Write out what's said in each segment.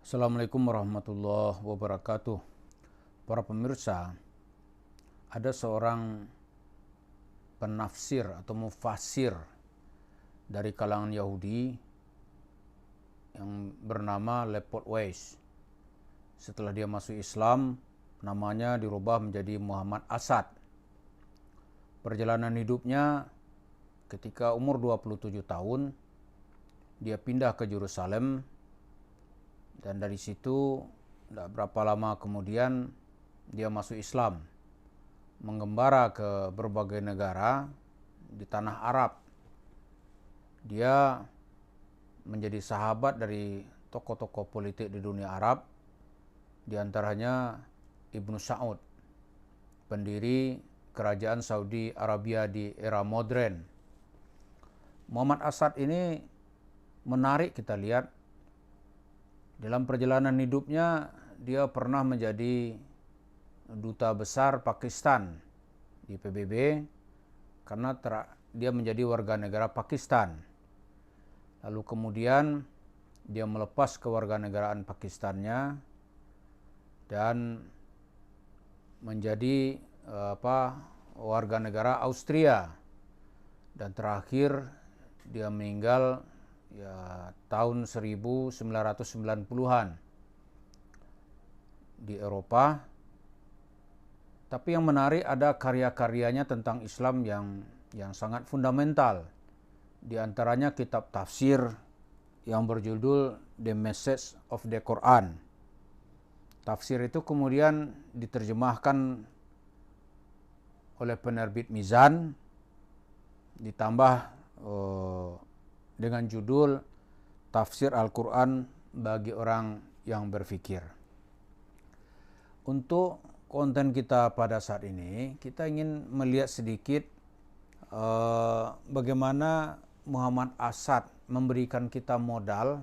Assalamualaikum warahmatullahi wabarakatuh. Para pemirsa, ada seorang penafsir atau mufasir dari kalangan Yahudi yang bernama Leopold Weiss. Setelah dia masuk Islam, namanya dirubah menjadi Muhammad Asad. Perjalanan hidupnya ketika umur 27 tahun, dia pindah ke Yerusalem. Dan dari situ, tidak berapa lama kemudian, dia masuk Islam. Menggembara ke berbagai negara di tanah Arab. Dia menjadi sahabat dari tokoh-tokoh politik di dunia Arab. Di antaranya Ibnu Saud, pendiri kerajaan Saudi Arabia di era modern. Muhammad Asad ini menarik kita lihat. Dalam perjalanan hidupnya, dia pernah menjadi duta besar Pakistan di PBB karena dia menjadi warga negara Pakistan. Lalu kemudian dia melepas kewarganegaraan Pakistannya dan menjadi warga negara Austria. Dan terakhir dia meninggal tahun 1990-an di Eropa. Tapi yang menarik ada karya-karyanya tentang Islam yang sangat fundamental. Di antaranya kitab tafsir yang berjudul The Message of the Quran. Tafsir itu kemudian diterjemahkan oleh penerbit Mizan, ditambah dengan judul Tafsir Al-Quran bagi orang yang berfikir. Untuk konten kita pada saat ini, kita ingin melihat sedikit bagaimana Muhammad Asad memberikan kita modal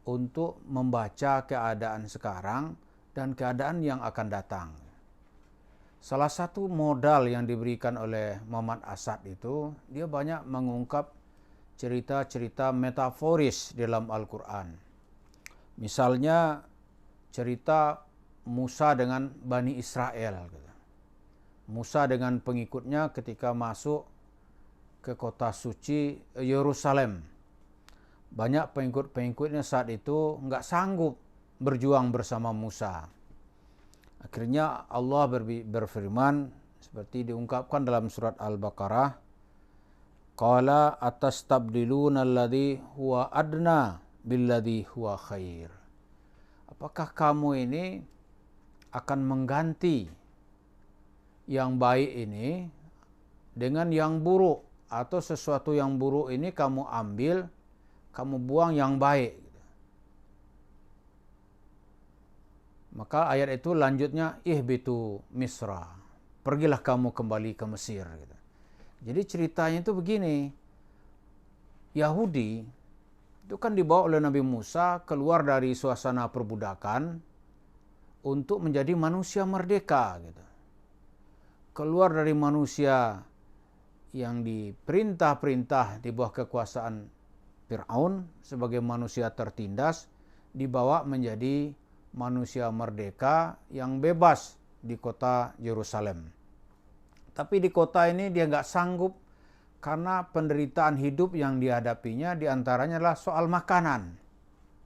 untuk membaca keadaan sekarang dan keadaan yang akan datang. Salah satu modal yang diberikan oleh Muhammad Asad itu, dia banyak mengungkap cerita-cerita metaforis dalam Al-Quran. Misalnya cerita Musa dengan Bani Israel. Musa dengan pengikutnya ketika masuk ke kota suci Yerusalem. Banyak pengikut-pengikutnya saat itu nggak sanggup berjuang bersama Musa. Akhirnya Allah berfirman seperti diungkapkan dalam surat Al-Baqarah, Qala atastabdiluna alladhi huwa adna billadhi huwa khair. Apakah kamu ini akan mengganti yang baik ini dengan yang buruk, atau sesuatu yang buruk ini kamu ambil, kamu buang yang baik. Maka ayat itu lanjutnya ihbitu Misra. Pergilah kamu kembali ke Mesir. Jadi ceritanya itu begini, Yahudi itu kan dibawa oleh Nabi Musa keluar dari suasana perbudakan untuk menjadi manusia merdeka. Keluar dari manusia yang diperintah-perintah di bawah kekuasaan Fir'aun sebagai manusia tertindas, dibawa menjadi manusia merdeka yang bebas di kota Yerusalem. Tapi di kota ini dia nggak sanggup karena penderitaan hidup yang dihadapinya diantaranya adalah soal makanan.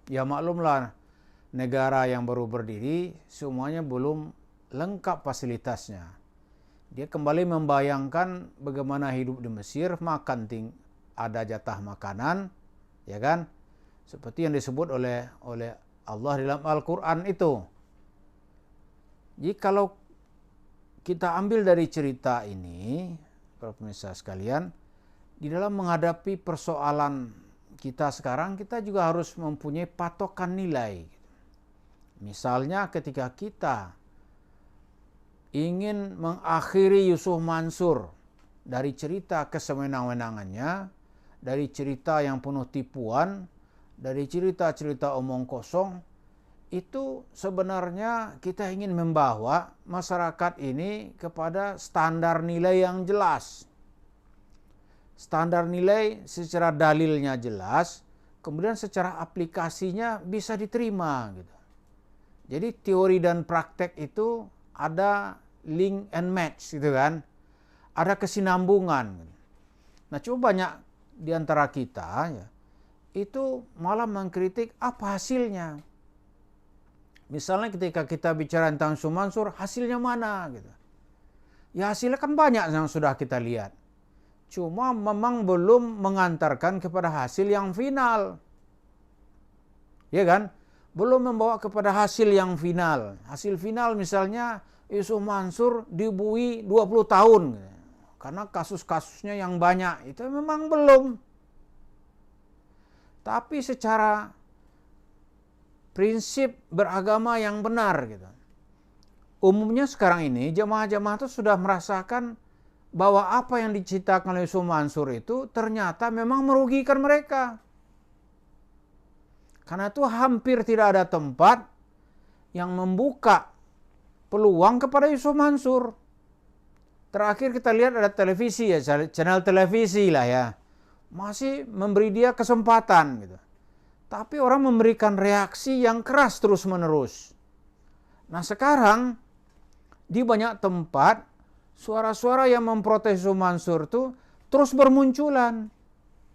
Ya maklumlah, negara yang baru berdiri semuanya belum lengkap fasilitasnya. Dia kembali membayangkan bagaimana hidup di Mesir, ada jatah makanan, ya kan? Seperti yang disebut oleh Allah dalam Al-Quran itu. Jadi kalau kita ambil dari cerita ini, para pemirsa sekalian, di dalam menghadapi persoalan kita sekarang, kita juga harus mempunyai patokan nilai. Misalnya ketika kita ingin mengakhiri Yusuf Mansur dari cerita kesewenang-wenangannya, dari cerita yang penuh tipuan, dari cerita-cerita omong kosong, itu sebenarnya kita ingin membawa masyarakat ini kepada standar nilai yang jelas. Standar nilai secara dalilnya jelas, kemudian secara aplikasinya bisa diterima gitu. Jadi teori dan praktek itu ada link and match gitu kan. Ada kesinambungan. Nah, coba banyak di antara kita ya, itu malah mengkritik apa hasilnya. Misalnya ketika kita bicara tentang Yusuf Mansur, hasilnya mana gitu. Ya hasilnya kan banyak yang sudah kita lihat. Cuma memang belum mengantarkan kepada hasil yang final. Ya kan? Belum membawa kepada hasil yang final. Hasil final misalnya Yusuf Mansur dibui 20 tahun. Karena kasus-kasusnya yang banyak. Itu memang belum. Tapi secara prinsip beragama yang benar gitu. Umumnya sekarang ini jemaah-jemaah itu sudah merasakan bahwa apa yang diciptakan oleh Yusuf Mansur itu ternyata memang merugikan mereka. Karena itu hampir tidak ada tempat yang membuka peluang kepada Yusuf Mansur. Terakhir kita lihat ada televisi ya, channel televisi lah ya. Masih memberi dia kesempatan gitu. Tapi orang memberikan reaksi yang keras terus-menerus. Nah sekarang di banyak tempat suara-suara yang memprotes Yusuf Mansur itu terus bermunculan.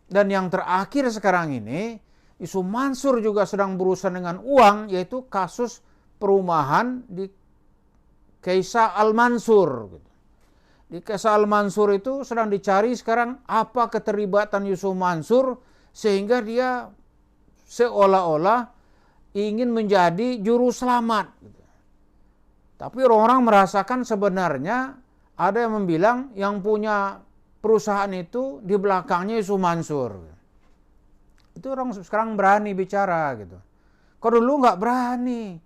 Dan yang terakhir sekarang ini, Yusuf Mansur juga sedang berurusan dengan uang, yaitu kasus perumahan di Kaisa Al-Mansur. Di Kaisa Al-Mansur itu sedang dicari sekarang apa keterlibatan Yusuf Mansur sehingga dia seolah-olah ingin menjadi juru selamat. Tapi orang-orang merasakan sebenarnya ada yang membilang yang punya perusahaan itu di belakangnya Yusuf Mansur. Itu orang sekarang berani bicara gitu. Kok dulu nggak berani?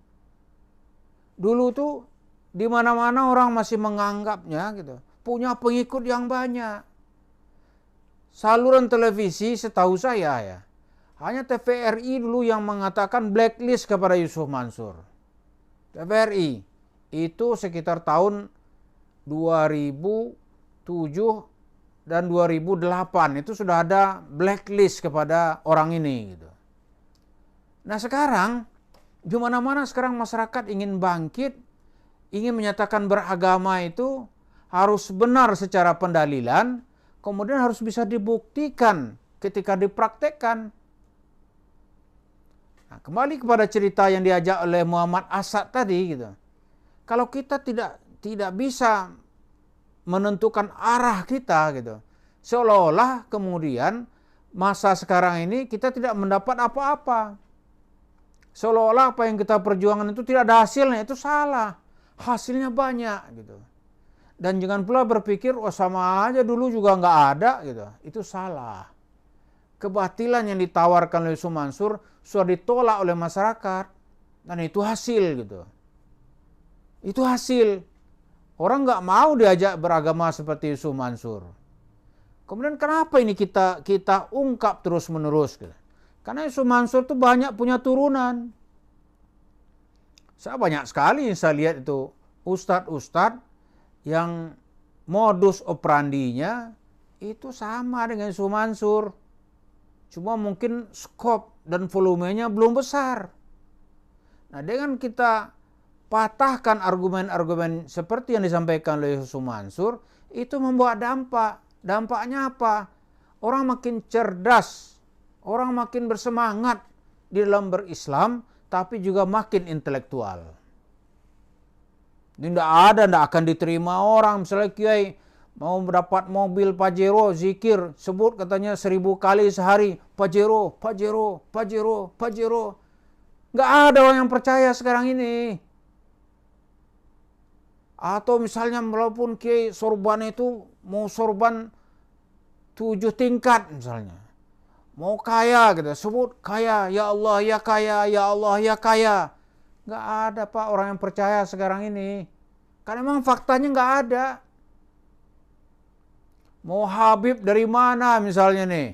Dulu tuh di mana-mana orang masih menganggapnya gitu, punya pengikut yang banyak. Saluran televisi setahu saya ya, hanya TVRI dulu yang mengatakan blacklist kepada Yusuf Mansur. TVRI itu sekitar tahun 2007 dan 2008 itu sudah ada blacklist kepada orang ini gitu. Nah sekarang di mana-mana sekarang masyarakat ingin bangkit, ingin menyatakan beragama itu harus benar secara pendalilan, kemudian harus bisa dibuktikan ketika dipraktekkan. Nah, kembali kepada cerita yang diajak oleh Muhammad Asad tadi gitu. Kalau kita tidak bisa menentukan arah kita gitu, seolah-olah kemudian masa sekarang ini kita tidak mendapat apa-apa. Seolah-olah apa yang kita perjuangan itu tidak ada hasilnya, itu salah. Hasilnya banyak gitu. Dan jangan pula berpikir, oh sama aja dulu juga nggak ada gitu. Itu salah. Kebatilan yang ditawarkan oleh Yusuf Mansur sudah ditolak oleh masyarakat. Dan itu hasil gitu. Itu hasil. Orang nggak mau diajak beragama seperti Yusuf Mansur. Kemudian kenapa ini kita ungkap terus-menerus gitu. Karena Yusuf Mansur itu banyak punya turunan. Saya banyak sekali saya lihat itu ustadz-ustadz yang modus operandinya itu sama dengan Yusuf Mansur. Cuma mungkin skop dan volumenya belum besar. Nah dengan kita patahkan argumen-argumen seperti yang disampaikan oleh Yusuf Mansur, itu membawa dampak. Dampaknya apa? Orang makin cerdas, orang makin bersemangat di dalam berislam, tapi juga makin intelektual. Ini tidak akan diterima orang. Misalnya kiai mau mendapat mobil Pajero, zikir, sebut katanya 1000 kali sehari, Pajero, Pajero, Pajero, Pajero. Nggak ada orang yang percaya sekarang ini. Atau misalnya walaupun kiai sorban itu mau sorban 7 tingkat misalnya. Mau kaya gitu, sebut kaya, ya Allah ya kaya, ya Allah ya kaya. Nggak ada Pak orang yang percaya sekarang ini. Karena memang faktanya nggak ada. Mau Habib dari mana misalnya nih.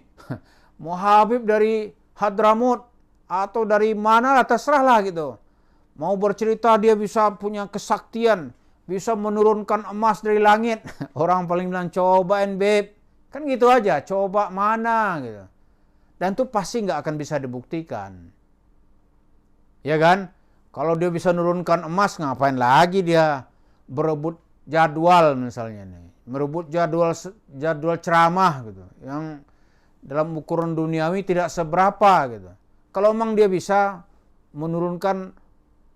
Mau Habib dari Hadramut atau dari mana lah terserah lah gitu. Mau bercerita dia bisa punya kesaktian, bisa menurunkan emas dari langit. Orang paling bilang cobain beb. Kan gitu aja, coba mana gitu. Dan itu pasti nggak akan bisa dibuktikan. Ya kan? Kalau dia bisa nurunkan emas, ngapain lagi dia berebut jadwal misalnya nih. Merebut jadwal ceramah gitu. Yang dalam ukuran duniawi tidak seberapa gitu. Kalau memang dia bisa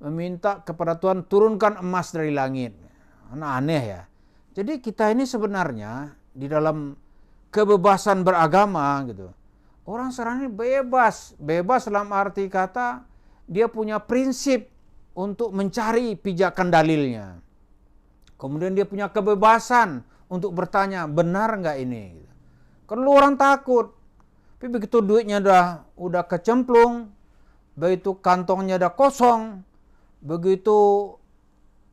meminta kepada Tuhan turunkan emas dari langit. Aneh ya. Jadi kita ini sebenarnya di dalam kebebasan beragama gitu. Orang sekarang ini bebas dalam arti kata dia punya prinsip untuk mencari pijakan dalilnya. Kemudian dia punya kebebasan untuk bertanya, benar nggak ini? Kan lu orang takut. Tapi begitu duitnya udah kecemplung, begitu kantongnya udah kosong, begitu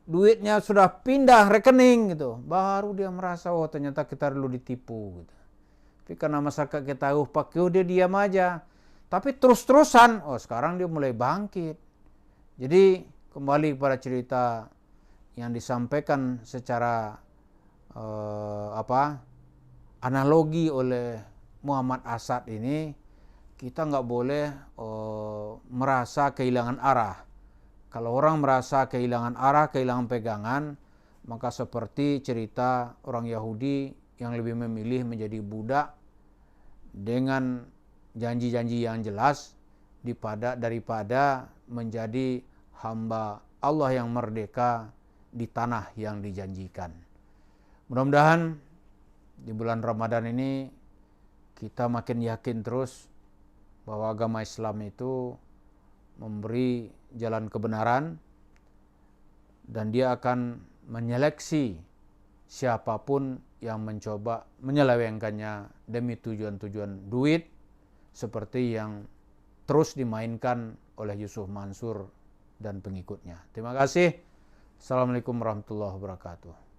duitnya sudah pindah rekening gitu, baru dia merasa, oh ternyata kita dulu ditipu gitu. Tapi karena masyarakat kita pakai dia diam aja. Tapi terus-terusan, oh sekarang dia mulai bangkit. Jadi kembali pada cerita yang disampaikan secara analogi oleh Muhammad Asad ini, kita nggak boleh merasa kehilangan arah. Kalau orang merasa kehilangan arah, kehilangan pegangan, maka seperti cerita orang Yahudi yang lebih memilih menjadi budak dengan janji-janji yang jelas daripada menjadi hamba Allah yang merdeka di tanah yang dijanjikan. Mudah-mudahan di bulan Ramadan ini kita makin yakin terus bahwa agama Islam itu memberi jalan kebenaran dan dia akan menyeleksi siapapun yang mencoba menyelewengkannya demi tujuan-tujuan duit seperti yang terus dimainkan oleh Yusuf Mansur dan pengikutnya. Terima kasih. Assalamualaikum warahmatullahi wabarakatuh.